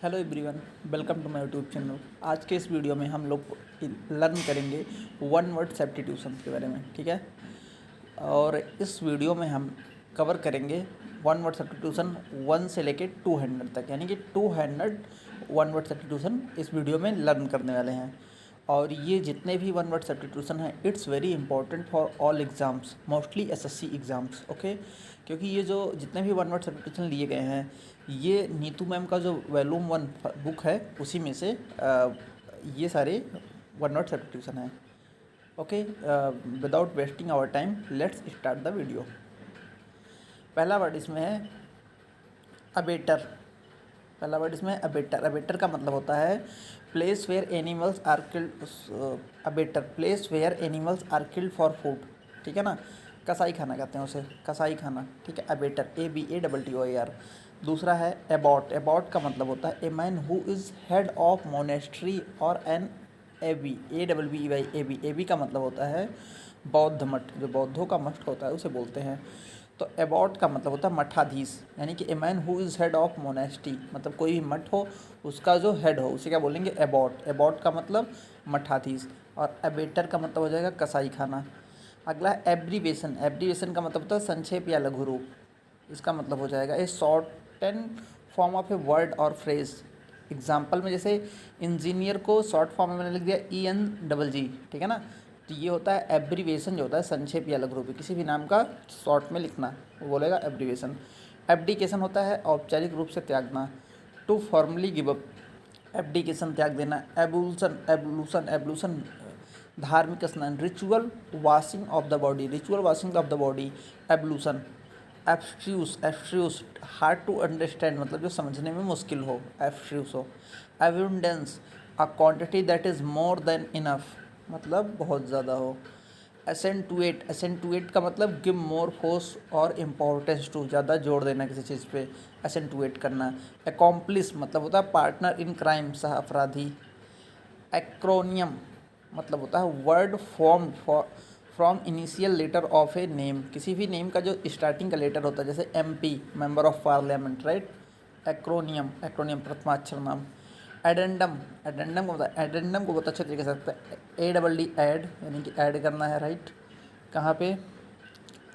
Hello everyone, welcome to my YouTube channel. आज के इस वीडियो में हम लोग लर्न करेंगे वन वर्ड सब्स्टिट्यूशन के बारे में, ठीक है। और इस वीडियो में हम कवर करेंगे वन वर्ड सब्स्टिट्यूशन 1 से लेके 200 तक, यानी कि 200 वन वर्ड सब्स्टिट्यूशन इस वीडियो में लर्न करने वाले हैं। और ये जितने भी वन वर्ड सब्स्टिट्यूशन हैं, it's very important for all exams, mostly SSC exams, okay. क्योंकि ये जो जितने भी वन वर्ड सब्स्टिट्यूशन लिए गए हैं, ये नीतू मैम का जो वॉल्यूम 1 बुक है उसी में से ये सारे वन वर्ड सब्स्टिट्यूशन हैं, okay. Without wasting our time let's start the video. पहला वर्ड इसमें है अबेटर। पहला वर्ड इसमें अबेटर। अबेटर का मतलब होता है place where animals are killed. Abattoir place where animals are killed for food, ठीक है ना। कसाई खाना कहते हैं उसे, कसाई खाना, ठीक है। Abettor ABATTOR। दूसरा है एबॉट। एबॉट का मतलब होता है a man who is head of monastery और एन एबी। ABBEY एबी का मतलब होता है बौद्ध मठ, जो बौद्धों का मठ होता है उसे बोलते हैं। तो एबॉट का मतलब होता है मठाधीश, यानी कि a man who is head of monastery, मतलब कोई भी मठ हो उसका जो हेड हो उसे क्या बोलेंगे, एबॉट। एबॉट का मतलब मठाधीश। और एबेटर का मतलब हो जाएगा कसाई खाना। अगला है एब्रीवेशन। एब्रीवेशन का मतलब होता है संक्षेप या लघु रूप। इसका मतलब हो जाएगा ए short and form of a word और फ्रेज। एग्जाम्पल में जैसे इंजीनियर को शॉर्ट फॉर्म में मैंने लिख दिया ENGG, ठीक है ना। तो ये होता है एब्रीवेशन, जो होता है संक्षेप या लघु रूप, किसी भी नाम का शॉर्ट में लिखना, वो बोलेगा एब्रीवेशन। एब्डिकेशन होता है औपचारिक रूप से त्यागना, to formally give up, abdication त्याग देना। एबुल्सन एबुलूसन एबुलूसन धार्मिक स्नान, ritual washing of the body, ritual washing of the body, ablution. Abstruse abstruse hard to understand, मतलब जो समझने में मुश्किल हो, एब्स्ट्रूस हो। Abundance a quantity that is more than enough, मतलब बहुत ज़्यादा हो। एसेंटुएट। एसेंटुएट का मतलब गिव मोर फोर्स और इम्पोर्टेंस टू, ज़्यादा जोर देना किसी चीज़ पे, एसेंटुएट करना। एकॉम्प्लिस मतलब होता है पार्टनर इन क्राइम, सह अपराधी। एक्रोनियम मतलब होता है word form from initial letter of a name, किसी भी नेम का जो स्टार्टिंग का लेटर होता है, जैसे MP member of parliament, right. Acronym, acronym प्रथमाक्षर नाम। एडेंडम। एडेंडम को मतलब, एडेंडम को बहुत अच्छे तरीके से सकते हैं ADD ऐड, यानी कि ऐड करना है, राइट। कहाँ पे,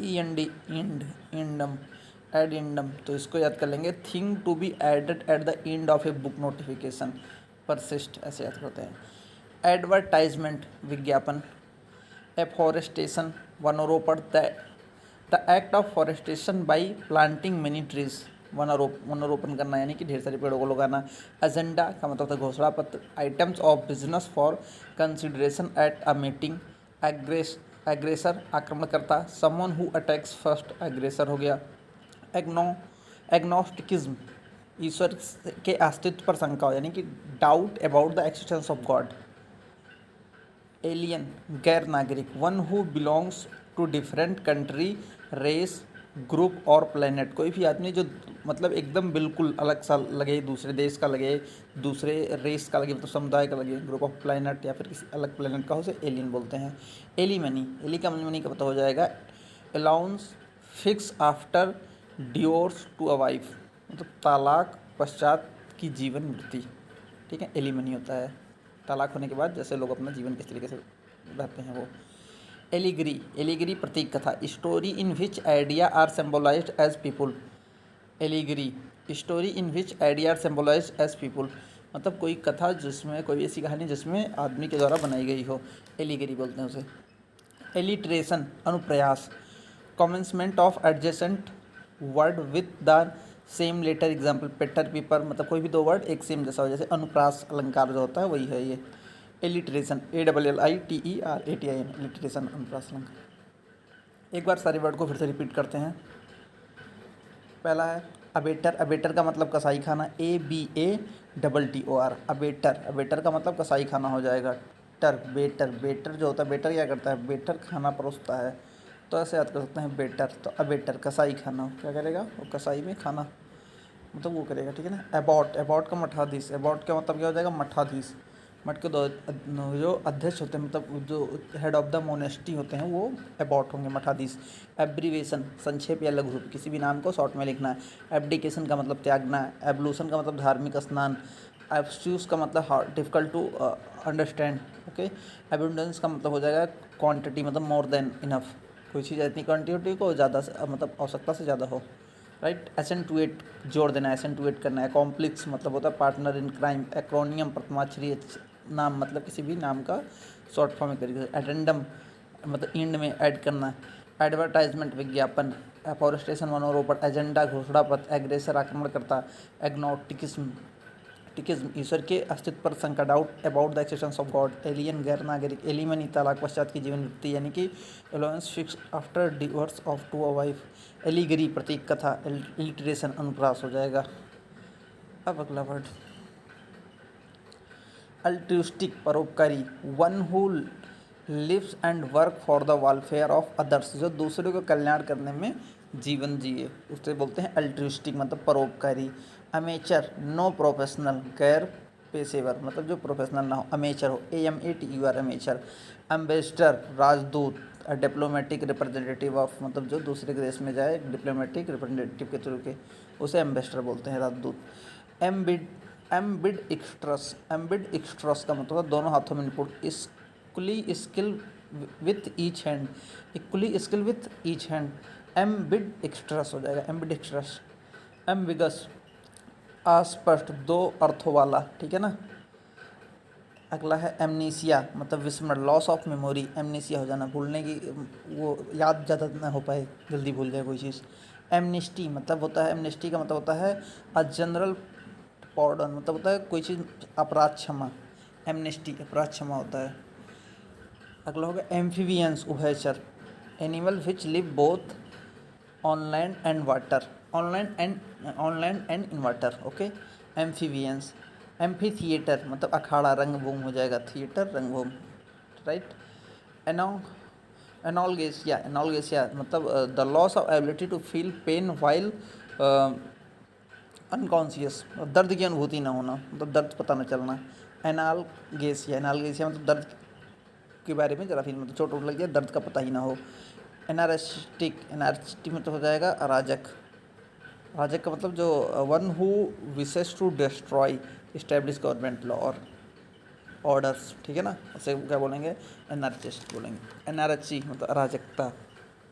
END इंड, इंडम, एडिंडम। तो इसको याद कर लेंगे, thing to be added at the end of a book notification, persist, ऐसे याद करते हैं। एडवर्टाइजमेंट विज्ञापन। एफॉरेस्टेशन वनरोपण, the act of forestation by planting many trees, वनरोपण करना यानी कि ढेर सारे पेड़ों को लगाना। एजेंडा का मतलब होता है घोषणा पत्र। Items of business for consideration at a meeting. Aggressor आक्रमणकर्ता, someone who attacks first, aggressor हो गया। एग्नोस्टिकिज्म ईश्वर के अस्तित्व पर शंका हो, यानी कि doubt about the existence of God. Alien गैर नागरिक, one who belongs to different country, race, group और प्लेनेट, कोई भी आदमी जो मतलब एकदम बिल्कुल अलग सा लगे, दूसरे देश का लगे, दूसरे रेस का लगे, मतलब समुदाय का लगे, ग्रुप ऑफ प्लेनेट या फिर किसी अलग प्लेनेट का हो, उसे एलियन बोलते हैं। एलिमनी, एली का मनी का पता हो जाएगा allowance fix after divorce to a wife, मतलब तालाक पश्चात की जीवन वृत्ति, ठीक है, एलिमनी होता है तलाक होने के बाद जैसे लोग अपना जीवन किस तरीके से रहते हैं वो। एलिगरी, एलिगरी प्रतीक कथा, story in which idea are symbolized as people. Allegory story in which idea are symbolized as people, मतलब कोई कथा जिसमें, कोई ऐसी कहानी जिसमें आदमी के द्वारा बनाई गई हो, एलिगरी बोलते हैं उसे। एलिट्रेशन अनुप्रयास। Commencement of adjacent word with the same letter, example peter paper, मतलब कोई भी दो वर्ड एक सेम जैसा हो, जैसे अनुप्रास अलंकार जो होता है वही है ये। एलिट्रेशन ALLITERATION, एलिट्रेशन अनुप्रास अलंकार। एक बार सारे वर्ड को फिर से रिपीट करते हैं। पहला है अबेटर। अबेटर का मतलब कसाई खाना, ABATTOR, अबेटर। अबेटर का मतलब कसाई खाना हो जाएगा। टर बेटर, बेटर जो होता है, बेटर क्या करता है, बेटर खाना परोसता है, तो ऐसे याद कर सकते हैं बेटर। तो अबेटर कसाई खाना, क्या करेगा वो, कसाई में खाना मतलब वो करेगा, ठीक है ना। एबॉट, एबॉट का मठाधीश, एबॉट का मतलब क्या हो जाएगा, मठाधीश। मठ के जो अध्यक्ष होते हैं, मतलब जो हेड ऑफ द मोनेस्टी होते हैं, वो एबॉट होंगे, मठाधीश। एब्रीवेशन, संक्षेप या लघु रूप, किसी भी नाम को शॉर्ट में लिखना है। एब्डिकेशन का मतलब त्यागना है। एब्लूशन का मतलब धार्मिक स्नान। एब्स्यूज का मतलब hard, difficult to understand. Okay. Abundance का मतलब हो जाएगा क्वांटिटी, मतलब मोर देन इनफ, कोई चीज़ इतनी क्वांटिटी को ज़्यादा से, मतलब आवश्यकता से ज़्यादा हो। राइट। एसेंटुएट, जोड़ देना, एसेंटुएट करना है। कॉम्प्लेक्स मतलब होता है पार्टनर इन क्राइम। एक्रोनियम, प्रथमाक्षरी नाम, मतलब किसी भी नाम का शॉर्ट फॉर्म एक तरीके से। एडेंडम मतलब इंड में ऐड करना। एडवर्टाइजमेंट, विज्ञापन। एफोरेस्टेशन, वनोरोपण। एजेंडा, घोषणा पत्र। एग्रेसर, आक्रमणकर्ता। एग्नोटिकिज्म, टिकिज्म, ईश्वर के अस्तित्व पर शंका। Doubt about the existence of God. Alien, गैर नागरिक। एलिमनी, तलाक पश्चात की जीवन वृत्ति, यानी कि allowance fix after divorce of to a wife. Allegory, प्रतीक कथा। इलिटरेशन, अनुप्रास हो जाएगा। अब अगला वर्ड अल्ट्रुइस्टिक, परोपकारी। One who lives and work for the welfare of others, जो दूसरों का कल्याण करने में जीवन जिए, उसे बोलते हैं अल्ट्रुइस्टिक, मतलब परोपकारी। अमेचर, नो प्रोफेशनल, गैर पेशेवर, मतलब जो प्रोफेशनल ना हो, अमेचर हो। AMATUR, amateur. एम्बेसडर, राजदूत। डिप्लोमेटिक रिप्रेजेंटेटिव ऑफ, मतलब जो दूसरे के देश में जाए डिप्लोमेटिक रिप्रेजेंटेटिव के थ्रू के, उसे एम्बेसडर बोलते हैं, राजदूत। एम्बिड, एम्बिड एक्सट्रस। एम्बिड एक्सट्रस का मतलब दोनों हाथों में निपुण। Equally skill with each hand. Equally skill with each hand. Ambidextrous हो जाएगा, एम्बिड एक्सट्रस। एम्बिगस, अस्पष्ट, दो अर्थों वाला, ठीक है ना। अगला है एमनीसिया, मतलब विस्मरण, लॉस ऑफ मेमोरी। एमनीसिया हो जाना, भूलने की, वो याद ज़्यादा ना हो पाए, जल्दी भूल जाए कोई चीज़। एमनिस्टी मतलब होता है, एमनिस्टी का मतलब होता है अ जनरल पॉर्डन, मतलब होता है कोई चीज़ अपराध क्षमा। एमनेस्टी अपराध क्षमा होता है। अगला होगा एम्फीबियंस, उभयचर। Animal which live both on land and water. On land and in water, okay. Amphibians. Amphitheatre मतलब अखाड़ा, रंगभूमि हो जाएगा, थिएटर रंगभूमि, राइट। एनो एनॉल्गेसिया, एनॉल्गेसिया मतलब the loss of ability to feel pain while unconscious, दर्द की अनुभूति ना होना, मतलब दर्द पता न चलना। एनाल्गेसिया, एनाल्गेसिया मतलब दर्द के बारे में जरा फील, मतलब चोट वोट लग जाए, दर्द का पता ही ना हो। एनार्चिक, एनार्चिक मतलब हो जाएगा अराजक। अराजक का मतलब जो one who wishes to destroy establish government law और ऑर्डर्स, ठीक है ना, ऐसे क्या बोलेंगे, एनार्चिस्ट बोलेंगे। एनार्ची मतलब अराजकता,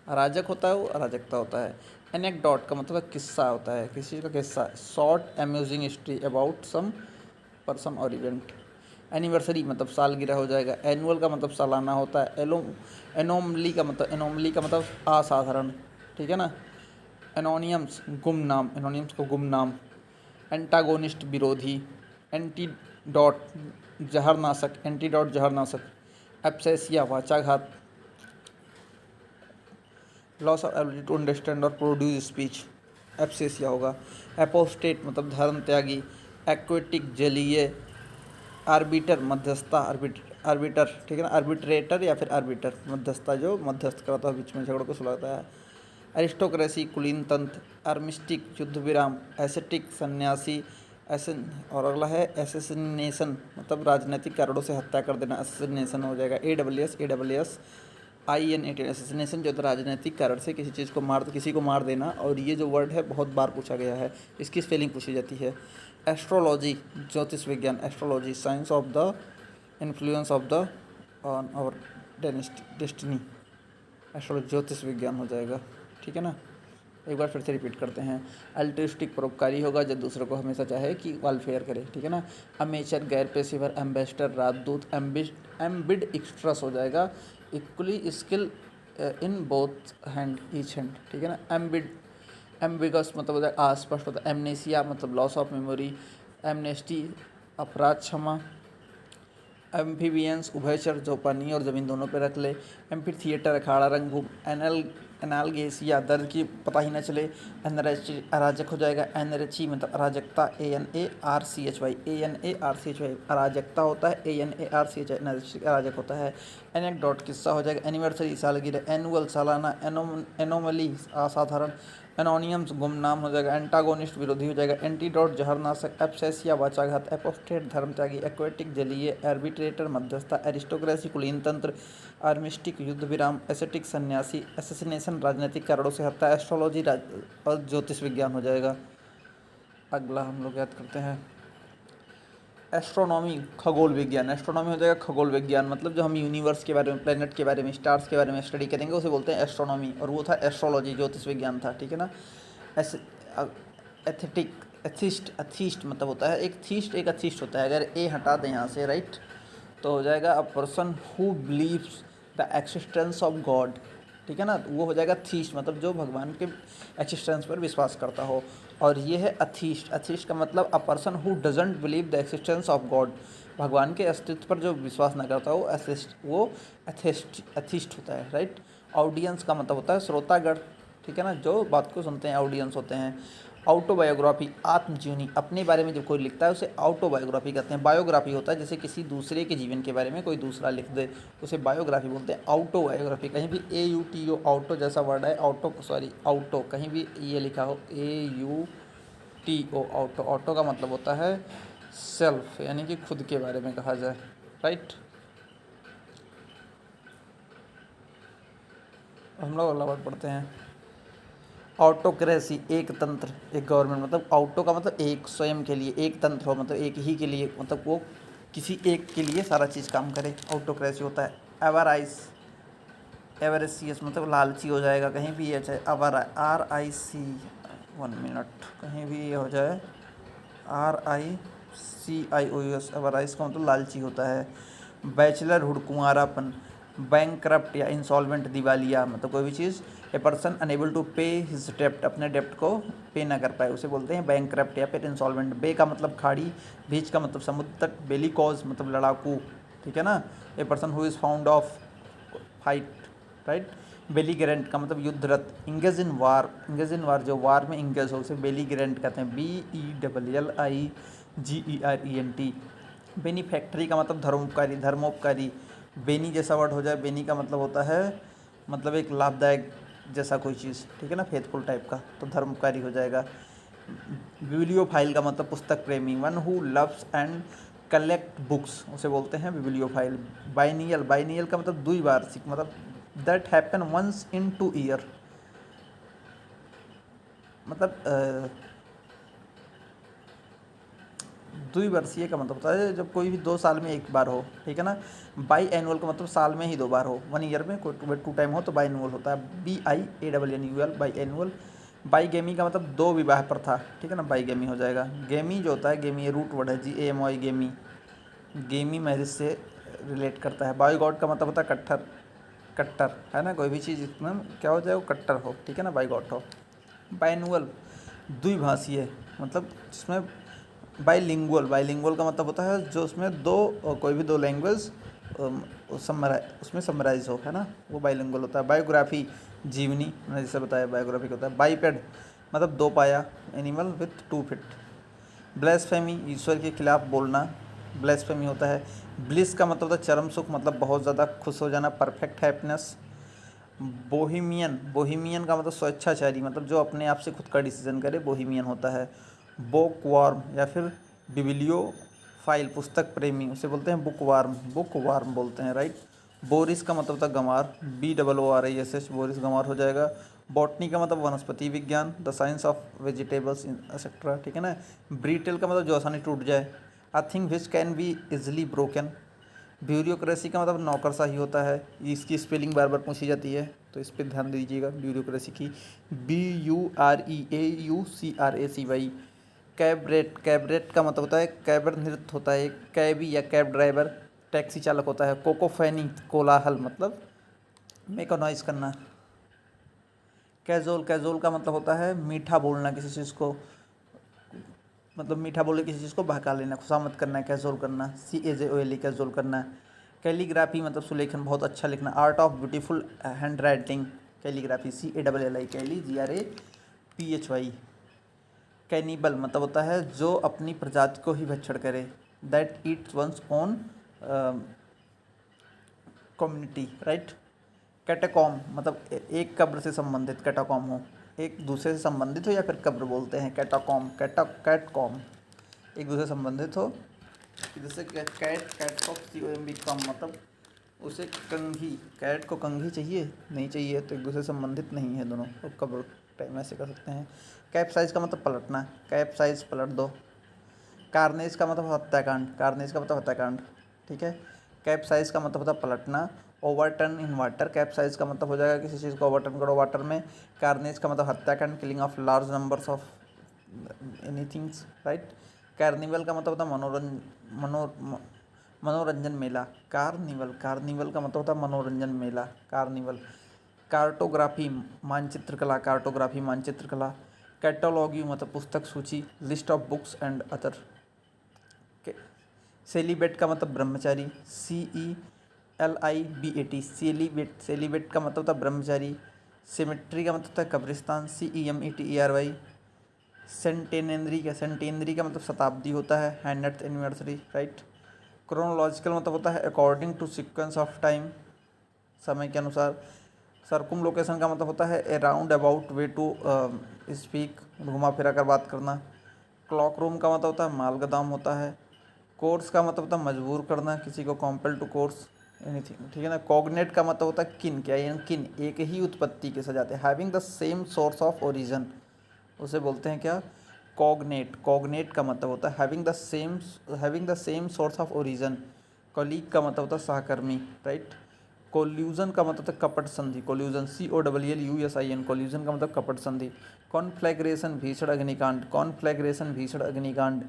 अराजक होता है वो, अराजकता होता है। एनेक्डोट का मतलब किस्सा होता है, किसी चीज़ का किस्सा। Short amusing history about some person और इवेंट। एनिवर्सरी मतलब सालगिरह हो जाएगा। एनुअल का मतलब सालाना होता है। एनोमली का मतलब असाधारण, ठीक है ना। एनोनियम्स, गुमनाम, एनोनियम्स को गुमनाम। एंटागोनिस्ट विरोधी। एंटीडॉट जहरनाशक, एंटीडॉट जहरनाशक। एब्सेसिया वाचाघात। Loss of ability to understand और प्रोड्यूस स्पीच, एब्सेसिया होगा। एपोस्टेट मतलब धर्म त्यागी। एक्वेटिक जलीय। आर्बिटर मध्यस्थता, आर्बिटर, ठीक है ना, आर्बिट्रेटर या फिर आर्बिटर, मध्यस्थता जो मध्यस्थ करता है बीच में झगड़ों को सुलझाता है। एरिस्टोक्रेसी कुलीन तंत्र। आर्मिस्टिक युद्ध विराम। एसेटिक सन्यासी। एसन और अगला है एसेसिनेशन मतलब राजनीतिक कारणों से हत्या कर देना, एसेसिनेशन हो जाएगा। AWS INAT एसेसिनेशन जो राजनीतिक कारण से किसी चीज़ को किसी को मार देना। और ये जो वर्ड है बहुत बार पूछा गया है, इसकी स्पेलिंग पूछी जाती है। एस्ट्रोलॉजी ज्योतिष विज्ञान। Astrology science of the influence of the on our destiny. Astrology ज्योतिष विज्ञान हो जाएगा, ठीक है ना। एक बार फिर से रिपीट करते हैं। अल्ट्रुइस्टिक परोपकारी होगा जो दूसरों को हमेशा चाहे कि वेलफेयर करे, ठीक है ना। अमेचर गैर पेशेवर। एम्बेसडर राजदूत। एम्बिड एक्सट्रस हो जाएगा। Equally skill in both hand, each hand, ठीक है ना। एम्बिगस मतलब होता है अस्पष्ट होता है। एमनेसिया मतलब लॉस ऑफ मेमोरी। एमनेस्टी अपराध क्षमा। एम्फीबियंस उभयचर जो पानी और ज़मीन दोनों पे रख ले। एम्फी थिएटर अखाड़ा रंगभूमि। एनाल्गेसिया दर्द की पता ही न चले। एनरेची अराजक हो जाएगा। एनरेची मतलब अराजकता। ANARCHY अराजकता होता है। ANARCHI एनरेची अराजक होता है। एनेक्डोट किस्सा हो जाएगा। एनिवर्सरी सालगिरह। एनुअल सालाना। एनोमली असाधारण। एनोनियम्स गुमनाम हो जाएगा, एंटागोनिस्ट विरोधी हो जाएगा, एंटीडोट जहरनाशक, एब्सेसिया वाचाघात, एपोस्टेट धर्मत्यागी, एक्वेटिक जलीय, आर्बिट्रेटर मध्यस्थता, एरिस्टोक्रेसी कुलीन तंत्र, आर्मिस्टिक युद्ध विराम, एसेटिक सन्यासी, एसेसिनेशन राजनीतिक कारणों से हत्या, एस्ट्रोलॉजी और ज्योतिष विज्ञान हो जाएगा। अगला हम लोग याद करते हैं एस्ट्रोनॉमी खगोल विज्ञान। एस्ट्रोनॉमी हो जाएगा खगोल विज्ञान, मतलब जो हम यूनिवर्स के बारे में, प्लेनेट के बारे में, स्टार्स के बारे में स्टडी करेंगे उसे बोलते हैं एस्ट्रोनॉमी। और वो था एस्ट्रोलॉजी, ज्योतिष विज्ञान था, ठीक है ना। एथेटिक एथिस्ट मतलब होता है एक थीस्ट, एक अथिस्ट होता है। अगर ए हटा दें यहाँ से, राइट, तो हो जाएगा a person who believes the existence of God, ठीक है ना। वो हो जाएगा थीस्ट, मतलब जो भगवान के एक्सिस्टेंस पर विश्वास करता हो। और ये है अथीस्ट। अथीस्ट का मतलब a person who doesn't believe the existence of God, भगवान के अस्तित्व पर जो विश्वास न करता हो वो अथीस्ट होता है, राइट। ऑडियंस का मतलब होता है श्रोतागण, ठीक है ना, जो बात को सुनते हैं, ऑडियंस होते हैं। ऑटोबायोग्राफी आत्मजीवनी, अपने बारे में जब कोई लिखता है उसे ऑटोबायोग्राफी कहते हैं। बायोग्राफी होता है जैसे किसी दूसरे के जीवन के बारे में कोई दूसरा लिख दे, उसे बायोग्राफी बोलते हैं। ऑटोबायोग्राफी, कहीं भी AUTO ऑटो जैसा वर्ड है, ऑटो कहीं भी ये लिखा हो AUTO ऑटो, ऑटो का मतलब होता है सेल्फ, यानी कि खुद के बारे में कहा जाए, राइट। हम लोग अगला वर्ड पढ़ते हैं ऑटोक्रेसी, एक तंत्र, एक गवर्नमेंट। मतलब ऑटो का मतलब एक, स्वयं के लिए, एक तंत्र हो मतलब एक ही के लिए, मतलब वो किसी एक के लिए सारा चीज़ काम करे, ऑटोक्रेसी होता है। एवरेसियस मतलब लालची हो जाएगा, कहीं भी ये चाहे RIC 1 मिनट, कहीं भी ये हो जाए RICIOUS, एवराइस का मतलब लालची होता है। बैचलरहुड कुंवारापन, बैंकक्रप्ट या इंसॉल्वेंट दिवालिया, मतलब कोई भी चीज़, ए पर्सन अनेबल टू पे हिज डेप्ट, अपने डेप्ट को पे ना कर पाए उसे बोलते हैं बैंकक्रप्ट या फिर इंसॉल्वेंट। बे का मतलब खाड़ी, बीच का मतलब समुद्र तट, बेलिकॉज मतलब लड़ाकू, ठीक है ना। A person who is found of fight, right. Belligerent का मतलब युद्धरत। इंगेज इन वार जो वार में इंगेज हो उसे बेलीगरेंट कहते हैं, BELLIGERENT। बेनीफैक्टरी का मतलब धर्मोपकारी। बेनी जैसा वर्ड हो जाए, बेनी का मतलब होता है मतलब एक लाभदायक जैसा कोई चीज़, ठीक है ना, फेथफुल टाइप का, तो धर्मकारी हो जाएगा। बिब्लियोफाइल का मतलब पुस्तक प्रेमी, one who loves and collect books उसे बोलते हैं बिब्लियोफाइल। बाइनियल का मतलब द्विवार्षिक, मतलब that happen once in 2 year, मतलब द्विवर्षीय का मतलब होता है जब कोई भी 2 साल में एक बार हो, ठीक है ना। बाई एनुअल का मतलब साल में ही 2 बार हो, 1 ईयर में कोई 2 टाइम हो तो बाई एनुअल होता है, BIANNUAL, बाई एनुअल। बाई गेमी का मतलब 2 विवाह प्रथा, ठीक है ना, बाई गेमी हो जाएगा। गेमी जो होता है, गेमी ये रूट वर्ड है, GAMY गेमी, गेमी मैरिज से रिलेट करता है। बाई गॉड का मतलब होता है कट्टर, है ना, कोई भी चीज़ इसमें क्या हो जाए वो कट्टर हो, ठीक है ना, बाई गॉड हो। बाइनुअल द्विभाषीय, मतलब जिसमें बाईलिंगुअल का मतलब होता है जो उसमें कोई भी 2 लैंग्वेज उसमें समराइज हो, है ना, वो बाईलिंगुअल होता है। बायोग्राफी जीवनी, मैंने जैसे बताया बायोग्राफी होता है। बाईपेड मतलब 2 पाया एनिमल विथ 2 फीट। ब्लेस्फेमी ईश्वर के खिलाफ बोलना, ब्लेस्फेमी होता है। ब्लिस का मतलब होता है चरम सुख, मतलब बहुत ज़्यादा खुश हो जाना, परफेक्ट हैप्पीनेस। बोहिमियन का मतलब स्वेच्छाचारी, मतलब जो अपने आप से खुद का डिसीजन करे, बोहिमियन होता है। बुकवार्म या फिर बिब्लियोफाइल पुस्तक प्रेमी उसे बोलते हैं बुकवार्म बोलते हैं, राइट। बोरिस का मतलब होता है गंवार, BOORISH, बोरिस गंवार हो जाएगा। बॉटनी का मतलब वनस्पति विज्ञान, the science of vegetables etcetera, ठीक है ना। ब्रिटेल का मतलब जो आसानी टूट जाए, a thing which can be easily broken. Bureaucracy का मतलब नौकरशाही होता है, इसकी स्पेलिंग बार बार पूछी जाती है तो इस पर ध्यान दीजिएगा ब्यूरोक्रेसी की, BUREAUCRACY। कैबरेट का मतलब होता है कैबर नृत्य होता है, कैबी या कैब ड्राइवर टैक्सी चालक होता है। कोकोफैनी कोलाहल, मतलब मेक अ नॉइज़ करना। कैजोल का मतलब होता है मीठा बोलना, किसी चीज़ को मतलब मीठा बोले किसी चीज़ को बहका लेना, खुशामद करना, कैजोल करना, CAJOLE कैजोल करना। कैलीग्राफी मतलब सुलेखन, बहुत अच्छा लिखना। Art of beautiful hand writing, calligraphy, CALLI कैली GRAPHY। कैनिबल मतलब होता है जो अपनी प्रजाति को ही भक्षण करे, that eats one's own community, right. Catacomb मतलब एक कब्र से संबंधित कैटाकॉम हो। एक दूसरे से संबंधित हो, या फिर कब्र बोलते हैं कैटाकॉम, कैटकॉम एक दूसरे से संबंधित हो। जैसे कैटकॉम COMB कम, मतलब उसे कंघी, कैट को कंघी चाहिए नहीं चाहिए, तो एक दूसरे से संबंधित नहीं है दोनों, तो कब्र टाइम ऐसे कर सकते हैं। कैप्साइज का मतलब पलटना, कैप्साइज पलट दो। कार्नेज का मतलब हत्याकांड, कार्नेज का मतलब हत्याकांड, ठीक है। कैप्साइज का मतलब होता है पलटना। ओवरटर्न इन वाटर, कैप्साइज का मतलब हो जाएगा किसी चीज़ को ओवरटर्न करो वाटर में। कार्नेज का मतलब हत्याकांड, killing of large numbers of anythings, right. Carnival का मतलब होता है मनोरंजन मेला। कार्निवल, कार्निवल का मतलब होता है मनोरंजन मेला, कार्निवल। कार्टोग्राफी मानचित्र कला, कार्टोग्राफी मानचित्र कला। कैटोलॉगी मतलब पुस्तक सूची, list of books and other. Celibate का मतलब ब्रह्मचारी, CELIBAT, सेलिबेट, सेलिबेट का मतलब होता है ब्रह्मचारी। सिमेट्री का मतलब होता है कब्रिस्तान, CEMETRY। सेंटेनरी का, सेंटेनरी का मतलब शताब्दी होता है, 100th एनिवर्सरी, राइट। क्रोनोलॉजिकल मतलब होता है according to sequence of time, समय के अनुसार। सर्कुमलोकेशन का मतलब होता है a round about way to speak, घुमा फिरा कर बात करना। क्लॉक रूम का मतलब होता है माल गोदाम होता है। कोर्स का मतलब होता है मजबूर करना किसी को, कॉम्पेल टू कोर्स एनीथिंग, ठीक है ना। कॉग्नेट का मतलब होता है किन, क्या यानी किन एक ही उत्पत्ति के सजाते हैं। Having the same source of origin, उसे बोलते हैं क्या, कॉग्नेट। कॉग्नेट का मतलब होता है having the same source of origin. Colleague का मतलब होता है सहकर्मी, राइट। कोल्यूजन का मतलब होता है कपट संधि, कोल्यूजन, COLLUSIN, कोल्यूजन का मतलब कपट संधि। कॉन्फ्लैग्रेशन भीषण अग्निकांड, कॉन्फ्लैग्रेशन भीषण अग्निकांड।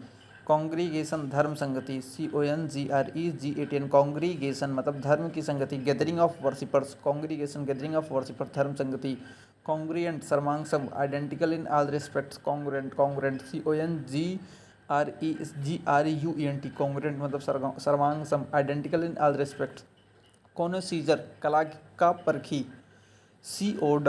कॉन्ग्रीगेशन धर्म संगति, CONGREGATN, कॉन्ग्रीगेशन मतलब धर्म की संगति। Gathering of worshippers, congregation gathering of worshippers, धर्म संगति। कॉन्ग्रुएंट सर्वांग identical in all respects, congruent, congruent CONGREGREUENT, congruent मतलब सर्वांग आइडेंटिकल इन ऑल रिस्पेक्ट्स। कॉनोसीजर कला का परखी, CONNOSEUR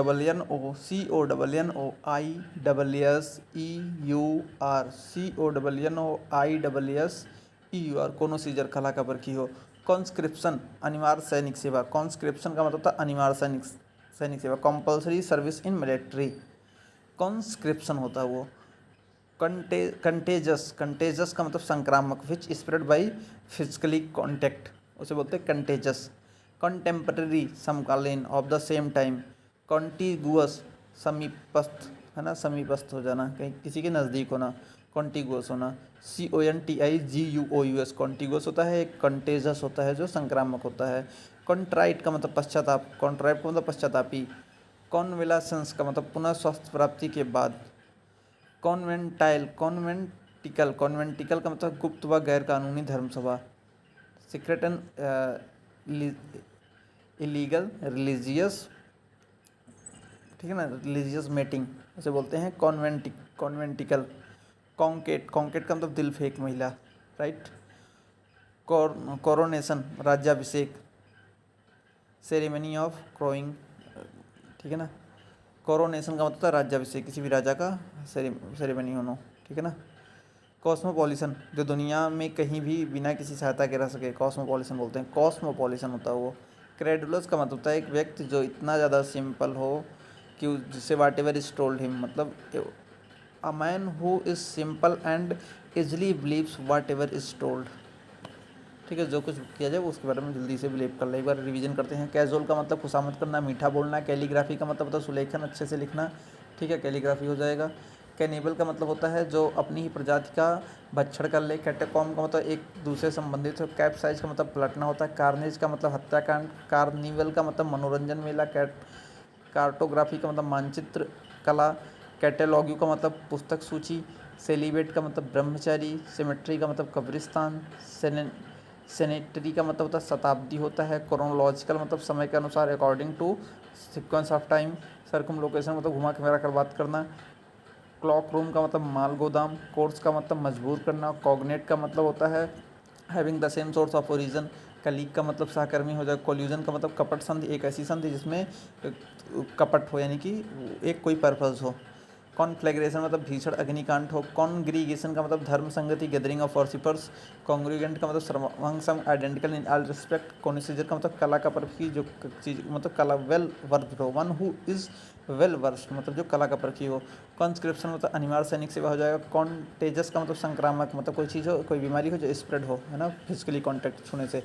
कॉनोसीजर कला का परखी हो। कॉन्स्क्रिप्शन अनिवार्य सैनिक सेवा, कॉन्स्क्रिप्शन का मतलब था अनिवार्य सैनिक सेवा। Compulsory service in military, conscription होता है वो। कंटेजस, कंटेजस का मतलब संक्रामक, विच स्प्रेड बाई फिजिकली कॉन्टैक्ट, उसे बोलते हैं कंटेजस। कंटेम्पररी समकालीन, ऑफ द सेम टाइम। कॉन्टीगुअस समीपस्थ, है ना, समीपस्थ हो जाना, कहीं किसी के नज़दीक होना, कॉन्टीगुअस होना। CONTIGUOUS कॉन्टीगुअस होता है, एक कंटेजस होता है जो संक्रामक होता है। कॉन्ट्राइट का मतलब पश्चाताप, कॉन्ट्राइट का मतलब पश्चातापी। कॉन्वेलासेंस का मतलब पुनः स्वास्थ्य प्राप्ति के बाद। कॉन्वेंटाइल, कॉन्वेंटिकल, कॉन्वेंटिकल का मतलब गुप्त व गैर कानूनी धर्मसभा। सीक्रेट एंड इलीगल रिलीजियस, ठीक है ना, रिलीजियस मीटिंग उसे बोलते हैं कॉन्वेंटिकल। कॉन्केट, कॉन्केट का मतलब दिल फेंक महिला, राइट। कोरोनेशन राज्याभिषेक। सेरेमनी ऑफ क्रोइंग, ठीक है ना। कोरोनेशन का मतलब है राज्याभिषेक, किसी भी राजा का सेरेमनी होना, ठीक है ना। कॉस्मोपॉलिसन जो दुनिया में कहीं भी बिना किसी सहायता के रह सके, कॉस्मोपॉलिसन बोलते हैं, कॉस्मोपॉलिसन होता है वो। क्रेडुलस का मतलब होता है एक व्यक्ति जो इतना ज़्यादा सिंपल हो कि जिससे whatever is told him, मतलब a man who is simple and easily believes whatever is told, ठीक है। जो कुछ किया जाए वो उसके बारे में जल्दी से बिलीव कर ले। एक बार रिवीजन करते हैं। कैजुअल का मतलब खुशामद करना, मीठा बोलना। कैलीग्राफी का मतलब होता है सुलेखन, अच्छे से लिखना, ठीक है, कैलीग्राफी हो जाएगा। कैनिबल का मतलब होता है जो अपनी ही प्रजाति का भक्षण कर ले। कैटेकॉम का मतलब एक दूसरे संबंधित हो। कैप्साइज का मतलब पलटना होता है। कार्नेज का मतलब हत्याकांड। कार्निवल का मतलब मनोरंजन मेला। कार्टोग्राफी का मतलब मानचित्र कला। कैटेलॉगी का मतलब पुस्तक सूची। सेलिबेट का मतलब ब्रह्मचारी। सिमेट्री का मतलब कब्रिस्तान। सेनेटरी का मतलब होता है शताब्दी होता है। क्रोनोलॉजिकल मतलब समय के अनुसार, according to sequence of time. Circumlocution मतलब घुमा फिरा कर बात करना। क्लॉक रूम का मतलब माल गोदाम। कोर्स का मतलब मजबूर करना। कॉग्नेट का मतलब होता है having the same source of origin. Colleague का मतलब सहकर्मी हो जाए। कोल्यूजन का मतलब कपट संधि, एक ऐसी संधि जिसमें कपट हो, यानी कि एक कोई पर्पज़ हो। कॉन्फ्लेग्रेशन मतलब भीषण अग्निकांड हो। कॉन्ग्रीगेशन का मतलब धर्म संगति, गैदरिंग ऑफ वर्शिपर्स। कॉन्ग्रीगेंट का मतलब सर्वंग आइडेंटिकल इन ऑल रिस्पेक्ट। कॉनिसीजर का मतलब कला का परखी, जो चीज मतलब कला वेल वर्थ हो। One who is well versed मतलब जो कला का परखी हो। कॉन्स्क्रिप्शन मतलब अनिवार्य सैनिक सेवा हो जाएगा। कॉन्टेजस का मतलब संक्रामक मतलब कोई चीज़ हो, कोई बीमारी हो जो स्प्रेड हो, है ना, फिजिकली कॉन्टैक्ट छूने से।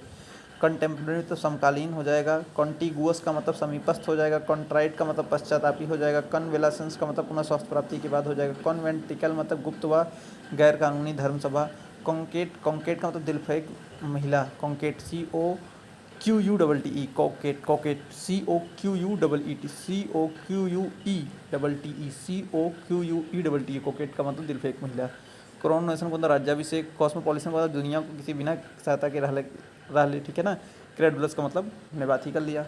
कंटेम्प्रेरी तो समकालीन हो जाएगा। कॉन्टीगुअस का मतलब समीपस्थ हो जाएगा। कॉन्ट्राइट का मतलब पश्चातापी हो जाएगा। कन्वेलासेंस का मतलब पुनः स्वास्थ्य प्राप्ति के बाद हो जाएगा। कॉन्वेंटिकल मतलब गुप्त व गैर कानूनी धर्मसभा। कॉन्केट, कॉन्केट का मतलब दिलफेक महिला। कॉन्केट COQUEE कॉकेट, कॉकेट COQUEECOQUEECOQUEECOकेट का मतलब दिलफेक महिला। कोरोनेशन को मतलब राज्याभिषेक। कॉस्मोपॉलिटन को मतलब दुनिया को किसी बिना सहायता के रह ले, ठीक है ना। क्रेडुलस का मतलब हमने बात ही कर लिया।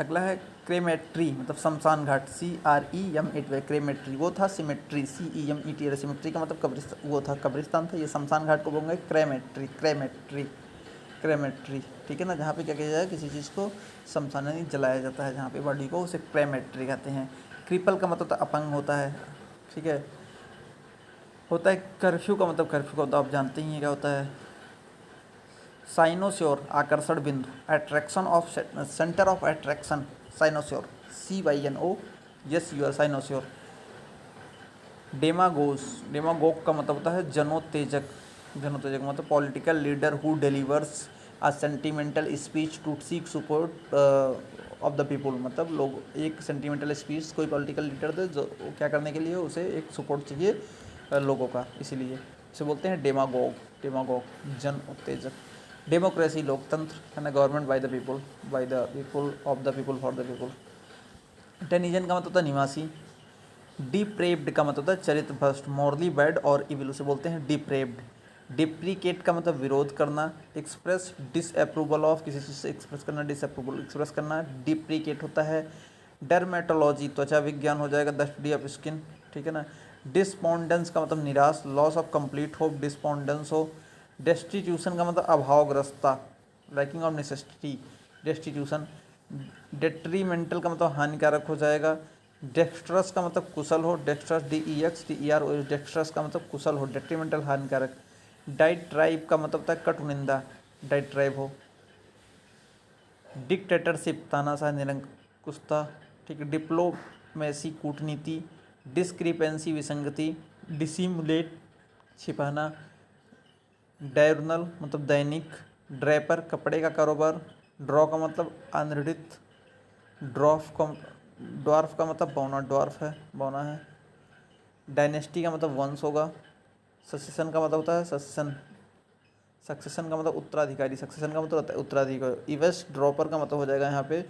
अगला है क्रेमेट्री मतलब शमशान घाट। CREMATY क्रेमेट्री। वो था सिमेट्री, CEMETRY। सिमेट्री का मतलब कब्रिस्तान, वो था कब्रिस्तान था। ये शमशान घाट को बोलेंगे क्रेमेट्री, क्रेमेट्री, क्रेमेट्री, ठीक है ना। जहाँ पे क्या किया जाए, किसी चीज़ को शमशान नहीं जलाया जाता है, जहाँ पे बॉडी को, उसे क्रेमेट्री कहते हैं। क्रिपल का मतलब तो अपंग होता है, ठीक है। होता है कर्फ्यू का मतलब, कर्फ्यू का तो आप जानते ही हैं क्या होता है। साइनोस्योर आकर्षण बिंदु, attraction of centre of attraction. Cynosure, CYNOSUR cynosure. Demagogues, demagogue का मतलब होता है जनोत्तेजक। जनोत्तेजक मतलब political leader who delivers a sentimental speech to seek support of the people. मतलब लोग एक सेंटिमेंटल स्पीच कोई पॉलिटिकल लीडर दे जो क्या करने के लिए, उसे एक सपोर्ट चाहिए लोगों का, इसीलिए इसे बोलते हैं डेमागोग। डेमागोग जन उत्तेजक। डेमोक्रेसी लोकतंत्र, है ना, government by the people of the people for the people. Denizen का मतलब होता है निवासी। डिप्रेव्ड का मतलब होता है चरित्र भ्रष्ट, मॉरली बैड और इविल, उसे बोलते हैं डिप्रेव्ड। डिप्रीकेट का मतलब विरोध करना। एक्सप्रेस डिसअप्रूवल ऑफ, किसी चीज़ से एक्सप्रेस करना, डिसअप्रूवल एक्सप्रेस करना, डिप्रीकेट होता है। डर्मेटोलॉजी त्वचा विज्ञान हो जाएगा, द स्टडी ऑफ स्किन, ठीक है ना। डिस्पोंडेंस का मतलब निराश, loss of complete hope, despondence हो। डेस्टिट्यूशन का मतलब अभावग्रस्ता, lacking of necessity, destitution. Detrimental का मतलब हानिकारक हो जाएगा। डेक्स्ट्रस का मतलब कुशल हो, डेक्स्ट्रस DEXTER डेक्स्ट्रस का मतलब कुशल हो, डेट्रीमेंटल हानिकारक। डाइट्राइब का मतलब होता है कटुनिंदा, डाइट्राइब हो। डिक्टेटरशिप तानाशाह निरंकुशता, ठीक है। डिप्लोमेसी कूटनीति। डिस्क्रिपेंसी विसंगति। डिसिमुलेट छिपाना। डायurnal मतलब दैनिक। ड्रैपर कपड़े का कारोबार। ड्रॉ का मतलब अनृढ़ित। ड्वार्फ का मतलब बौना, ड्वार्फ है, बौना है। डायनेस्टी का मतलब वंश होगा। सक्सेशन का मतलब होता है सक्सेशन का मतलब उत्तराधिकारी, सक्सेशन का मतलब होता है उत्तराधिकारी। इवेस ड्रॉपर का मतलब हो जाएगा यहाँ पे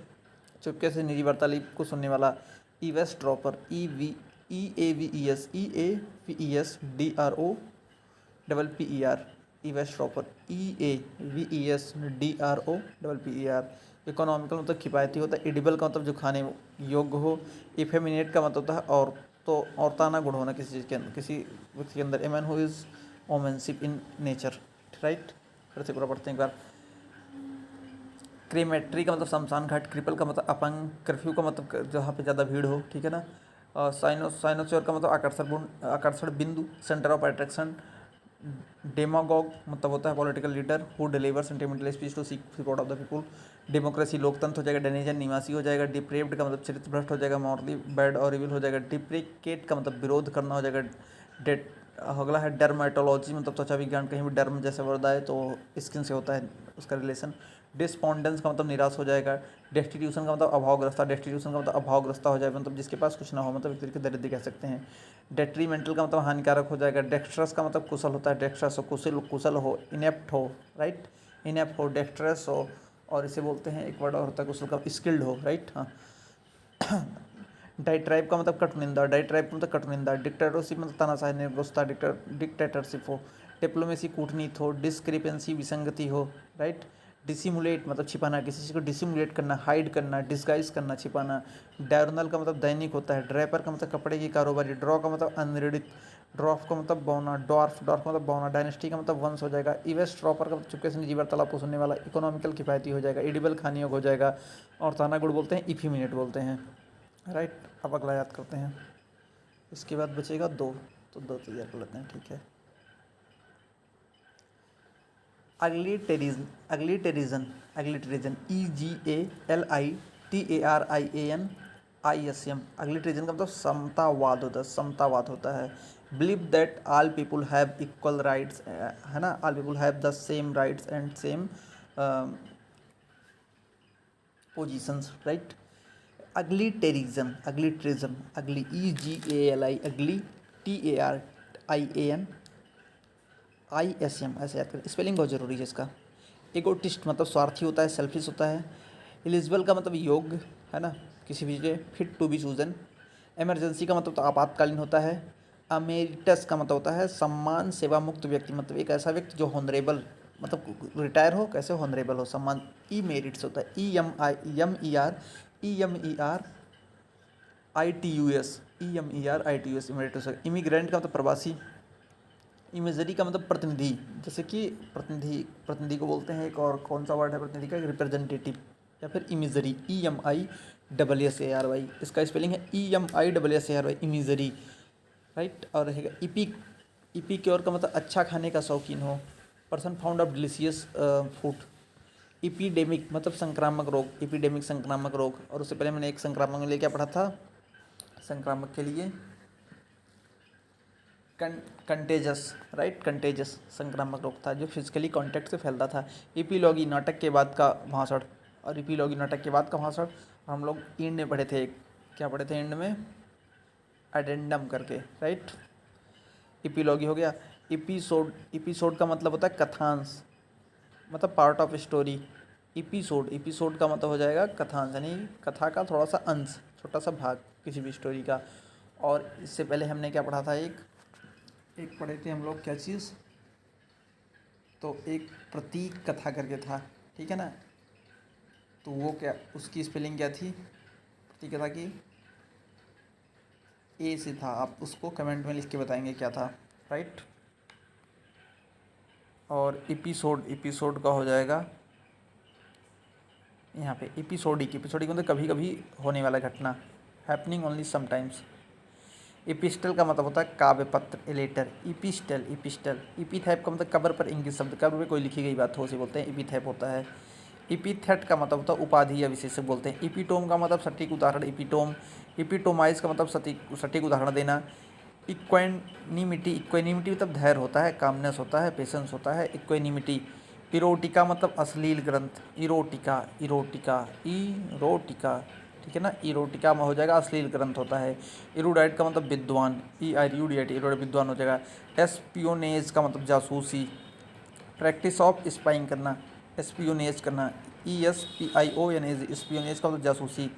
चुपके से निजी वार्तालाप को सुनने वाला। इवेस dropper, EAVES इवेस dropper, EAVESDROPPER। Economical मतलब किफ़ायती होता है। एडिबल का मतलब जो खाने योग्य हो। इफेमिनेट का मतलब होता है और तो औरताना गुण होना किसी चीज़ के अंदर, किसी व्यक्ति के अंदर। A man who is womanship in nature, right. फिर से पूरा पढ़ते हैं एक बार। क्रेमेट्री का मतलब शमशान घाट। क्रिपल का मतलब अपंग। कर्फ्यू का मतलब जहाँ पे ज़्यादा भीड़ हो, ठीक है ना। साइनोस्योर का मतलब आकर्षण बिंदु, सेंटर ऑफ अट्रैक्शन। डेमागॉग मतलब होता है political leader who deliver sentimental speech to seek support of the people. Democracy लोकतंत्र हो जाएगा। डेनिजन निवासी हो जाएगा। डिप्रेव्ड का मतलब चरित्र भ्रष्ट हो जाएगा। मॉरली बैड और इविल हो जाएगा। डिप्रिकेट का मतलब विरोध करना हो जाएगा। डेट अगला है डर्मेटोलॉजी मतलब त्वचा विज्ञान। कहीं भी डर्म जैसे वर्ड आए तो स्किन से होता है उसका रिलेशन। डिस्पोंडेंस का मतलब निराश हो जाएगा। डेस्टिट्यूशन का मतलब अभावग्रस्ता, डेस्टिट्यूशन का मतलब अभावग्रस्ता हो जाएगा मतलब जिसके पास कुछ ना हो, मतलब एक तरीके दरिद्र कह सकते हैं। डेट्रीमेंटल का मतलब हानिकारक हो जाएगा। डेक्स्ट्रस का मतलब कुशल होता है, डेक्स्ट्रस हो, कुशल हो। इनेप्ट हो, राइट, इनेप्ट हो, डेक्स्ट्रस हो। और इसे बोलते हैं एक वर्ड और होता है कुशल का, स्किल्ड हो, राइट, हाँ। डाइट्राइब का मतलब कटुनिंदा, डाइट्राइब का मतलब कटुनिंदा। डिक्टेटरशिप मतलब तानाशाही निर्गुस्ता, डिक्टेटरशिप हो। डिप्लोमेसी कूटनीति हो। डिस्क्रिपेंसी विसंगति हो, राइट। डिसिमुलेट मतलब छिपाना, किसी चीज़ को डिसिमुलेट करना, हाइड करना, डिस्गाइज करना, छिपाना। डायurnal का मतलब दैनिक होता है। ड्रैपर का मतलब कपड़े की कारोबारी। ड्रॉ का मतलब अनऋणित। ड्रॉफ का मतलब बौना, डॉर्फ का मतलब बौना, डायनेस्टी का मतलब वंश हो जाएगा, इवेस्ट ड्रॉपर का मतलब चुपके से निजी वार्तालाप को सुनने वाला, इकोनॉमिकल किफ़ायती हो जाएगा, एडिबल खाने योग्य हो जाएगा, और ताना गुड़ बोलते हैं, इफीमिनेट बोलते हैं। राइट, अब अगला याद करते हैं। इसके बाद बचेगा दो, तो दो तैयार कर लेते हैं, ठीक है। अग्लिटेरिज्म, अग्लिटेरिज्म, अग्लिटेरिज्म, EGALITARIANISM, अग्लिटेरिज्म का मतलब समतावाद होता है, समतावाद होता है। Believe that all people have equal rights, है ना, all people have the same rights and same positions, right. Egalitarianism, egalitarianism, अगली EGALI, अगली TARIANISM, ऐसे याद करें। स्पेलिंग बहुत ज़रूरी है इसका। एगोटिस्ट मतलब स्वार्थी होता है, सेल्फिश होता है। एलिजिबल का मतलब योग्य, है ना, किसी भी जगह, fit to be chosen. Emergency का मतलब तो आपातकालीन होता है। अमेरिटस का मतलब होता है सम्मान सेवा मुक्त व्यक्ति, मतलब एक ऐसा व्यक्ति जो हॉनरेबल, मतलब रिटायर हो, कैसे हॉनरेबल हो, सम्मान। ई मेरिट्स होता है, EMERITUS, इमेरिटस। इमिग्रेंट का मतलब प्रवासी। इमेजरी का मतलब प्रतिनिधि, जैसे कि प्रतिनिधि, प्रतिनिधि को बोलते हैं एक, और कौन सा वर्ड है प्रतिनिधि का, रिप्रेजेंटेटिव, या फिर इमेजरी, EMISSARY, इसका स्पेलिंग है EMISSARY, इमेजरी, राइट। और रहेगा इपिक, इपिक्योर का मतलब अच्छा खाने का शौकीन हो, person found of delicious food. Epidemic मतलब संक्रामक रोग, इपीडेमिक संक्रामक रोग। और उससे पहले मैंने एक संक्रामक में लिए क्या पढ़ा था, संक्रामक के लिए कंटेजस, राइट, कंटेजस संक्रामक रोग था जो फिजिकली कांटेक्ट से फैलता था। इपीलॉगी नाटक के बाद का भाषण, और इपीलॉगी नाटक के बाद का भाषण हम लोग एंड में पढ़े थे, क्या पढ़े थे एंड में, एडेंडम करके, राइट। इपीलॉगी हो गया। एपिसोड, एपिसोड का मतलब होता है कथांश, मतलब part of story. Episode, episode का मतलब हो जाएगा कथांश, यानी कथा का थोड़ा सा अंश, छोटा सा भाग किसी भी स्टोरी का। और इससे पहले हमने क्या पढ़ा था, एक पढ़े थे हम लोग, क्या चीज़, तो एक प्रतीक कथा करके था, ठीक है ना। तो वो क्या, उसकी स्पेलिंग क्या थी प्रतीक कथा की, ए से था, आप उसको कमेंट में लिख के बताएंगे क्या था, राइट। और एपिसोड, एपिसोड का हो जाएगा यहाँ पे एपिसोडिक, एपिसोडिक मतलब कभी कभी होने वाला घटना, हैपनिंग ओनली समटाइम्स। इपिस्टल का मतलब होता है काव्य पत्र, ए लेटर। इपिस्टल, इपिस्टल, इपीथैप का मतलब कब्र पर इंगित शब्द, कब्र में कोई लिखी गई बात हो, उसे बोलते हैं इपीथैप होता है। इपीथेट का मतलब होता है उपाधि या विशेषक बोलते हैं। इपीटोम का मतलब सटीक उदाहरण, इपीटोम। इपीटोमाइज का मतलब सटीक उदाहरण देना। इक्वेनिमिटी, इक्वेनिमिटी मतलब धैर्य होता है, कामनेस होता है, पेशेंस होता है, इक्वेनिमिटी। इरोटिका मतलब अश्लील ग्रंथ, इरोटिका, इरोटिका, इरोटिका, ठीक है ना, इरोटिका में हो जाएगा अश्लील ग्रंथ होता है। इरूडाइट का मतलब विद्वान, ERUDIT, इरूडाइट विद्वान हो जाएगा। एस्पियोनेज का मतलब जासूसी, प्रैक्टिस ऑफ स्पाइंग करना, एस्पियोनेज करना, ESPIONAG, स्पियोनेज का मतलब जासूसी।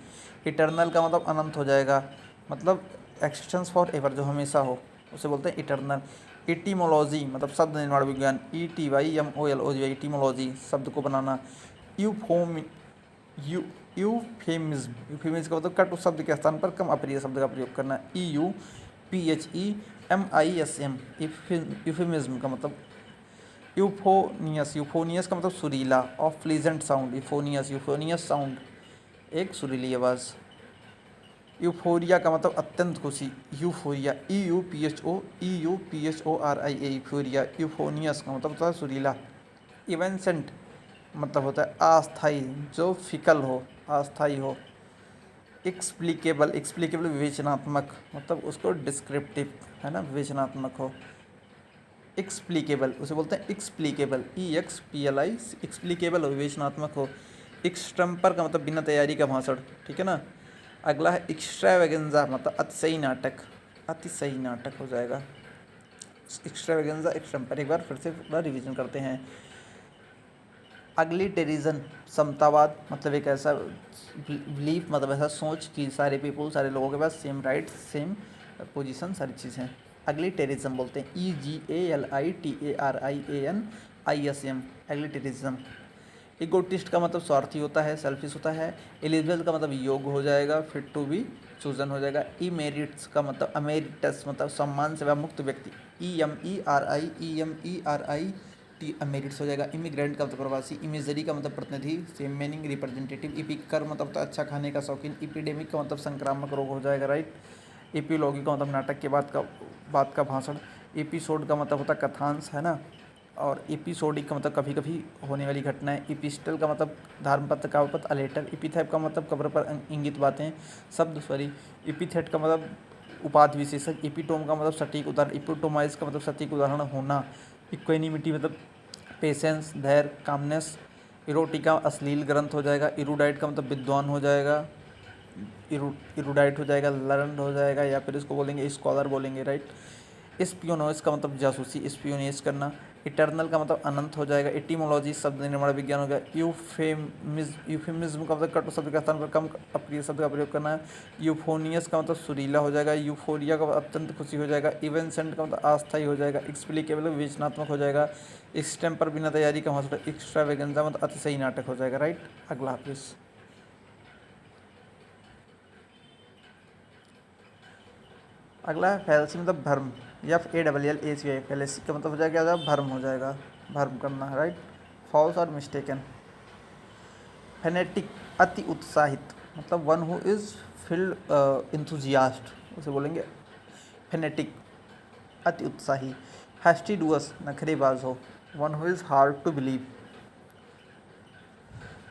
इटर्नल का मतलब अनंत हो जाएगा, मतलब एक्सटेंस फॉर एवर, जो हमेशा हो, उसे बोलते हैं इटर्नल। इटीमोलॉजी मतलब शब्द निर्माण विज्ञान, ETYMOLOGY, इटीमोलॉजी शब्द को बनाना। यूफोम, यूफेमिज्म, यूफेमिज्म का मतलब कटु शब्द के स्थान पर कम अप्रिय शब्द का प्रयोग करना। EUPHEMISM, यूफेमिज्म का मतलब। यूफोनियस, यूफोनियस का मतलब सुरीला, ऑफ प्लीजेंट साउंड, यूफोनियस, यूफोनियस साउंड, एक सुरीली आवाज़। यूफोरिया का मतलब अत्यंत खुशी, यूफोरिया, EUPHORIA, यूफोरिया। यूफोनियस का मतलब होता है सुरीला। इवेंसेंट मतलब होता है अस्थाई, जो फिकल हो, अस्थाई हो। एक्सप्लिकेबल, एक्सप्लिकेबल विवेचनात्मक, मतलब उसको डिस्क्रिप्टिव, है ना, विवेचनात्मक हो। एक्सप्लिकेबल उसे बोलते हैं एक्सप्लिकेबल, EXPLI, एक्सप्लिकेबल हो, विवेचनात्मक हो। एक्सट्रम्पर का मतलब बिना तैयारी का भाषण, ठीक है ना। अगला है एक्स्ट्रावेगेंजा, मतलब अतिशयी नाटक, अतिशयी नाटक हो जाएगा। एक्स्ट्रावेगेंजा, एक्सट्रम्पर, एक बार फिर से पूरा रिवीजन करते हैं। अग्लिटेरिज्म समतावाद, मतलब एक ऐसा बिलीफ, मतलब ऐसा सोच कि सारे पीपल, सारे लोगों के पास सेम राइट्स, सेम पोजीशन, सारी चीज़ें। अग्लिटेरिज्म बोलते हैं, EGALITARIANISM, एग्लिटेरिज्म। इगोटिस्ट का मतलब स्वार्थी होता है, सेल्फिश होता है। एलिजिबल का मतलब योग्य हो जाएगा, फिट टू बी चूजन हो जाएगा। इमेरिट्स का मतलब अमेरिटस मतलब सम्मान सेवा मुक्त व्यक्ति, EMERIT अमेरिट्स हो जाएगा। इमिग्रेंट का मतलब प्रवासी। इमेजरी का मतलब प्रतिनिधि, सेम मीनिंग रिप्रेजेंटेटिव। इपिकर मतलब तो अच्छा खाने का शौकीन। इपिडेमिक का मतलब संक्रामक रोग हो जाएगा, राइट। एपिलॉगी का मतलब नाटक के बाद का भाषण। एपिसोड का मतलब होता है कथांश, है ना। और एपिसोडिक का मतलब कभी कभी होने वाली घटनाएं। एपिस्टल का मतलब धर्मपत्र, काव्यपत्र, अलेटर। एपिथेट का मतलब कब्र पर इंगित बातें, शब्द, सॉरी। एपिथेट का मतलब उपाधि विशेषक। एपिटोम का मतलब सटीक उदाहरण। एपिटोमाइज का मतलब सटीक उदाहरण होना। इक्वेनिमिटी मतलब पेशेंस, धैर्य, कामनेस। इरोटिका अश्लील ग्रंथ हो जाएगा। इरूडाइट का मतलब विद्वान हो जाएगा, इरूडाइट हो जाएगा, लर्नड हो जाएगा, या फिर इसको बोलेंगे स्कॉलर बोलेंगे, राइट। स्पियोनोइस का मतलब जासूसी, स्पियोनेज करना। इटर्नल का मतलब अनंत हो जाएगा। एटिमोलॉजी शब्द निर्माण विज्ञान हो गया। यूफेमिज्म का मतलब कटु शब्द के स्थान पर कम अप्रिय शब्द का प्रयोग करना। यूफोनियस का मतलब सुरीला हो जाएगा। यूफोरिया का मतलब अत्यंत खुशी हो जाएगा। इवेंसेंट का मतलब अस्थायी हो जाएगा। एक्सप्लिकेबल विवेचनात्मक हो जाएगा। एक्सटेम्पर बिना तैयारी का हौसला। एक्स्ट्रावेगेंजा मतलब अतिशयी नाटक हो जाएगा, राइट। अगला प्लीज। अगला है फैलेसी मतलब भ्रम, FALLACY। फैलेसी का मतलब हो जाएगा क्या, भ्रम हो जाएगा, भ्रम करना, राइट। फॉल्स और मिस्टेकन। फेनेटिक अति उत्साहित मतलब one who is filled enthusiast, उसे बोलेंगे फेनेटिक, अति उत्साही। फैस्टिडुअस नखरेबाज हो, one who is hard to believe,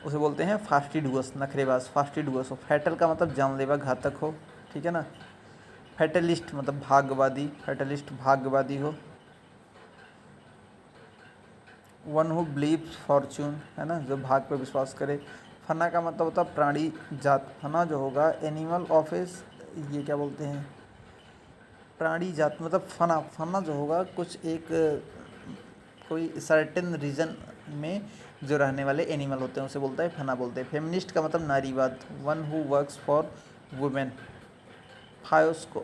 उसे बोलते हैं फास्टिडुअस, नखरेबाज, फास्टिडुअस हो। फैटल का मतलब जानलेवा, घातक हो, ठीक है ना। फैटलिस्ट मतलब भाग्यवादी, फैटलिस्ट भाग्यवादी हो। वन हु बिलीव्स फॉर्च्यून, है ना, जो भाग पर विश्वास करे। फना का मतलब होता है प्राणी जात, फना जो होगा एनिमल ऑफिस, ये क्या बोलते हैं, प्राणी जात मतलब फना, फना जो होगा कुछ एक कोई सर्टेन रीजन में जो रहने वाले एनिमल होते हैं उसे बोलता है फना बोलते हैं। फेमिनिस्ट का मतलब नारीवाद, one who works for women. Fiasco,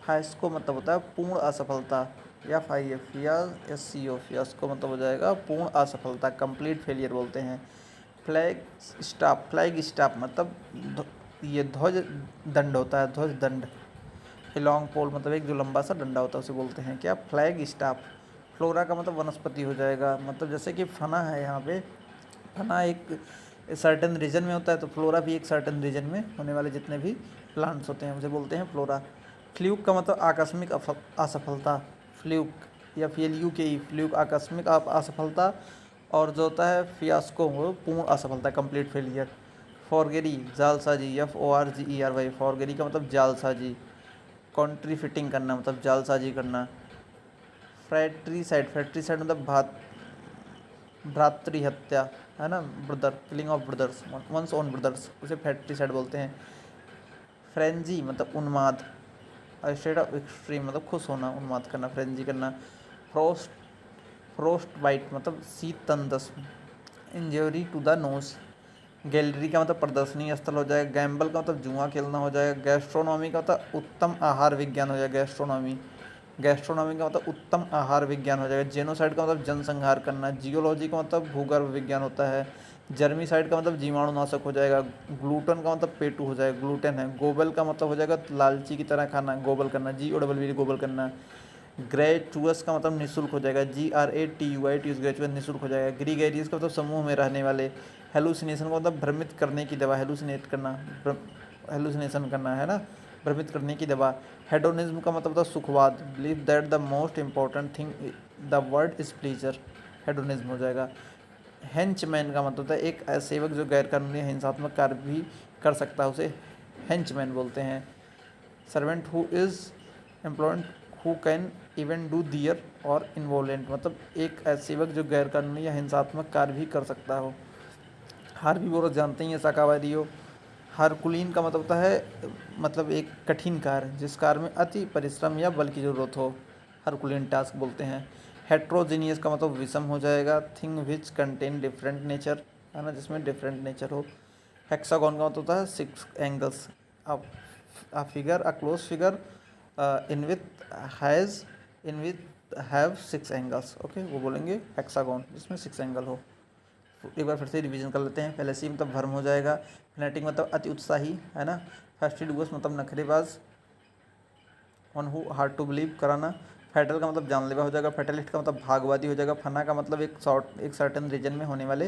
fiasco मतलब होता है पूर्ण असफलता, FIFIASCO, फियास्को मतलब हो जाएगा पूर्ण असफलता, कंप्लीट फेलियर बोलते हैं। फ्लैग स्टाफ, फ्लैग स्टाफ मतलब ये ध्वज दंड होता है, ध्वज दंड। लॉन्ग पोल मतलब एक जो लंबा सा डंडा होता है उसे बोलते हैं क्या, फ्लैग स्टाफ। फ्लोरा का मतलब वनस्पति हो जाएगा, मतलब जैसे कि फना है यहाँ पे, फना एक सर्टेन रीजन में होता है, तो फ्लोरा भी एक सर्टेन रीजन में होने वाले जितने भी प्लांट्स होते हैं उसे बोलते हैं फ्लोरा। फ्लूक का मतलब आकस्मिक असफलता, फ्लूक, FLUKE, फ्लूक आकस्मिक असफलता। और जो होता है फियास्को वो पूर्ण असफलता, कंप्लीट फेलियर। फॉरगेरी जालसाजी, FORGERY, फॉरगेरी का मतलब जालसाजी। कॉन्ट्री फिटिंग करना मतलब जालसाजी करना। फ्रैट्रीसाइड, फ्रैट्रीसाइड मतलब भ्रातृ हत्या, है ना, brother, killing of brothers, one's own brothers, उसे फ्रैट्रीसाइड बोलते हैं। फ्रेंजी मतलब उन्माद, स्टेट ऑफ एक्सट्रीम मतलब खुश होना, उन्माद करना, फ्रेंजी करना। फ्रोस्ट, फ्रोस्ट बाइट मतलब शीत तंदस। Injury to the nose. Gallery का मतलब प्रदर्शनी स्थल हो जाएगा। गैम्बल का मतलब जुआ खेलना हो जाएगा। गैस्ट्रोनॉमी का मतलब उत्तम आहार विज्ञान हो जाएगा, गैस्ट्रोनॉमी। गैस्ट्रोनॉमी का मतलब उत्तम आहार विज्ञान हो जाएगा। जेनोसाइड का मतलब जनसंहार करना। जियोलॉजी का मतलब भूगर्भ विज्ञान होता है। जर्मीसाइड का मतलब जीवाणुनाशक हो जाएगा। ग्लूटन का मतलब पेटू हो जाएगा, ग्लूटेन है। गोबल का मतलब हो जाएगा लालची की तरह खाना, गोबल करना, GOBBL गोबल करना। ग्रेचुअस का मतलब निःशुल्क हो जाएगा, GRATUITUS ग्रेचुअस निःशुल्क हो जाएगा। ग्रीगेरियस का मतलब समूह में रहने वाले। हेलुसिनेशन का मतलब भ्रमित करने की दवा, हेलुसिनेट करना, हेलुसिनेशन करना, है ना, भ्रमित करने की दवा। हेडोनिज्म का मतलब होता है सुखवाद। Believe that the most important thing the word is pleasure, hedonism हो जाएगा। हेंचमैन का मतलब होता है एक सेवक जो गैरकानूनी हिंसात्मक कार्य भी कर सकता है, उसे हेंचमैन बोलते हैं। Servant who is employed who can even do their और इन्वोलेंट मतलब एक सेवक जो गैरकानूनी या हिंसात्मक कार्य भी कर सकता हो। हार्बीवोरस जानते ही हैं, शाकाहारी हो। हरकुलीन का मतलब होता है मतलब एक कठिन कार्य, जिस कार्य में अति परिश्रम या बल की ज़रूरत हो, हरकुलीन टास्क बोलते हैं। हेट्रोजीनियस का मतलब विषम हो जाएगा। Thing which contain different nature, है ना, जिसमें डिफरेंट नेचर हो। हेक्सागोन का मतलब होता है 6 angles. A figure, a close figure in with has, in with have 6 angles, okay, वो बोलेंगे हेक्सागोन जिसमें 6 एंगल हो। एक बार फिर से रिवीजन कर लेते हैं। फैलेसी मतलब भ्रम हो जाएगा। फेनेटिक मतलब अति उत्साही, है ना। फैस्टिडियस मतलब नखरेबाज, one who hard to believe कराना, फैटल का मतलब जानलेवा हो जाएगा, फैटलिस्ट का मतलब भागवादी हो जाएगा, फना का मतलब एक सर्टेन रीजन में होने वाले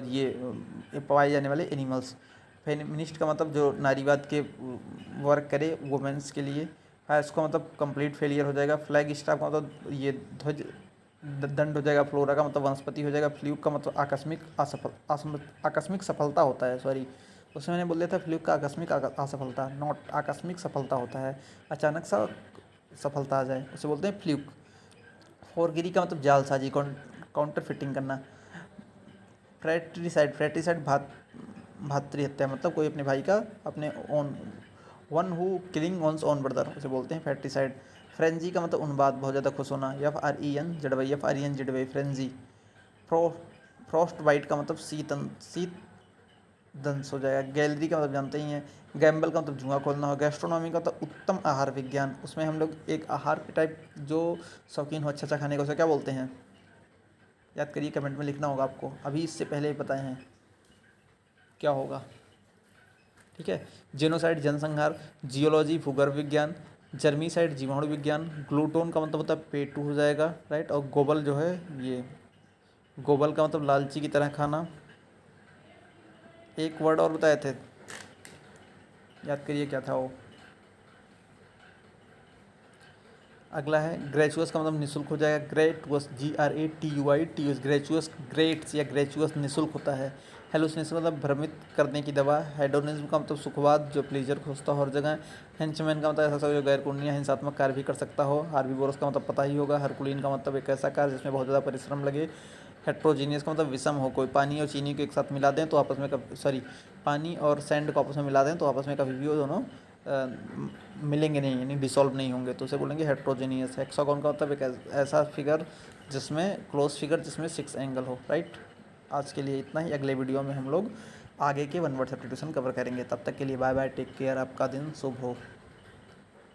ये पाए जाने वाले एनिमल्स, फेमिनिस्ट का मतलब जो नारीवाद के वर्क करे वुमेंस के लिए, फैस का मतलब कंप्लीट फेलियर हो जाएगा, फ्लैग स्टाफ का मतलब ये ध्वज दंड हो जाएगा, फ्लोरा का मतलब वनस्पति हो जाएगा, फ्लूक का मतलब आकस्मिक सफलता होता है, सॉरी उसमें मैंने बोल दिया था फ्लूक का आकस्मिक असफलता, नॉट आकस्मिक सफलता होता है, अचानक सा सफलता आ जाए उसे बोलते हैं फ्लूक। फोरगिरी का मतलब जालसाजी, काउंटर फिटिंग करना, फ्रैट्रिसाइड भातृ हत्या मतलब कोई अपने भाई का अपने own, one who killing one's own brother उसे बोलते हैं फ्रैट्रिसाइड। फ्रेंजी का मतलब उन्माद, बहुत ज़्यादा खुश होना, FREN फ्रेंजी। फ्रॉस्ट बाइट का मतलब शीत दंश हो जाएगा। गैलरी का मतलब जानते ही हैं, गैम्बल का मतलब जुआ खोलना हो। गैस्ट्रोनॉमी का मतलब उत्तम आहार विज्ञान, उसमें हम लोग एक आहार के टाइप जो शौकीन हो अच्छा अच्छा खाने का उसे क्या बोलते हैं, याद करिए, कमेंट में लिखना होगा आपको, अभी इससे पहले ही बताए हैं क्या होगा, ठीक है। जेनोसाइड जनसंहार, जियोलॉजी भूगर्भ विज्ञान, जर्मीसाइड जीवाणु विज्ञान, ग्लूटोन का मतलब होता है पेटू हो जाएगा, राइट। और गोबल जो है ये, गोबल का मतलब लालची की तरह खाना। एक वर्ड और बताए थे, याद करिए क्या था वो। अगला है ग्रेचुअस का मतलब निःशुल्क हो जाएगा, ग्रेटुअस GRATUITUS, ग्रेचुअस ग्रेट्स या ग्रेचुअस निःशुल्क होता है। हेलुसिनेशन मतलब भ्रमित करने की दवा। हेडोनिज्म का मतलब सुखवाद जो प्लेजर खोजता हो हर जगह। हेंचमैन का मतलब ऐसा जो गैर कानूनी हिंसात्मक कार्य भी कर सकता हो। हार्बीवोरस का मतलब पता ही होगा। हरकुलीन का मतलब एक ऐसा कार्य जिसमें बहुत ज़्यादा परिश्रम लगे। हेट्रोजीनियस का मतलब विषम हो, कोई पानी और चीनी को एक साथ मिला दें तो आपस में पानी और सैंड को आपस में मिला दें तो आपस में कभी भी वो दोनों मिलेंगे नहीं, यानी डिसॉल्व नहीं होंगे, तो उसे बोलेंगे हेट्रोजेनियस। हेक्सागोन का मतलब एक ऐसा फिगर जिसमें क्लोज फिगर जिसमें 6 एंगल हो, राइट। आज के लिए इतना ही, अगले वीडियो में हम लोग आगे के वन वर्ड सब्स्टिट्यूशन कवर करेंगे। तब तक के लिए बाय बाय, टेक केयर, आपका दिन शुभ हो।